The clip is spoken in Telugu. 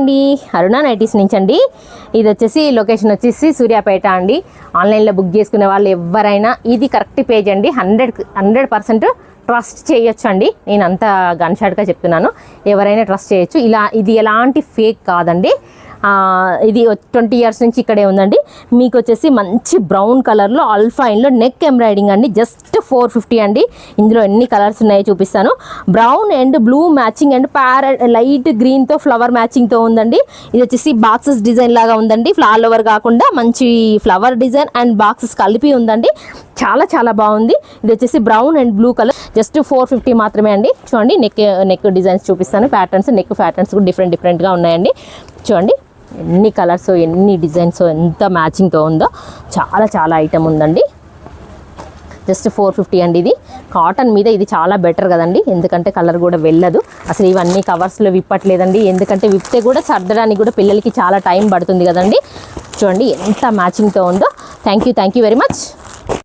అండి, అరుణ నైటీస్ నుంచి అండి. ఇది వచ్చేసి లొకేషన్ వచ్చేసి సూర్యాపేట అండి. ఆన్లైన్లో బుక్ చేసుకునే వాళ్ళు ఎవరైనా ఇది కరెక్ట్ పేజ్ అండి. 100% ట్రస్ట్ చేయొచ్చు అండి. నేను అంత గన్షాట్గా చెప్తున్నాను, ఎవరైనా ట్రస్ట్ చేయొచ్చు. ఇది ఎలాంటి ఫేక్ కాదండి. ఇది 20 years నుంచి ఇక్కడే ఉందండి. మీకు వచ్చేసి మంచి బ్రౌన్ కలర్లో అల్ఫైన్లో నెక్ ఎంబ్రాయిడింగ్ అండి. జస్ట్ 450 అండి. ఇందులో ఎన్ని కలర్స్ ఉన్నాయో చూపిస్తాను. Brown and blue matching and light గ్రీన్తో ఫ్లవర్ మ్యాచింగ్తో ఉందండి. ఇది వచ్చేసి బాక్సెస్ డిజైన్ లాగా ఉందండి. ఆల్ ఓవర్ కాకుండా మంచి ఫ్లవర్ డిజైన్ అండ్ బాక్సెస్ కలిపి ఉందండి. చాలా చాలా బాగుంది. ఇది వచ్చేసి brown and blue colour. Just 450 మాత్రమే అండి. చూడండి, నెక్ డిజైన్స్ చూపిస్తాను. ప్యాటర్న్స్, నెక్ ప్యాటర్న్స్ కూడా డిఫరెంట్గా ఉన్నాయండి. చూడండి ఎన్ని కలర్స్, ఎన్ని డిజైన్స్, ఎంత మ్యాచింగ్తో ఉందో. చాలా చాలా ఐటమ్ ఉందండి. జస్ట్ 450 అండి. ఇది కాటన్ మీద ఇది చాలా బెటర్ కదండి, ఎందుకంటే కలర్ కూడా వెళ్ళదు. అసలు ఇవన్నీ కవర్స్లో విప్పట్లేదండి, ఎందుకంటే విప్తే కూడా సర్దడానికి కూడా పిల్లలకి చాలా టైం పడుతుంది కదండి. చూడండి ఎంత మ్యాచింగ్తో ఉందో. Thank you very much.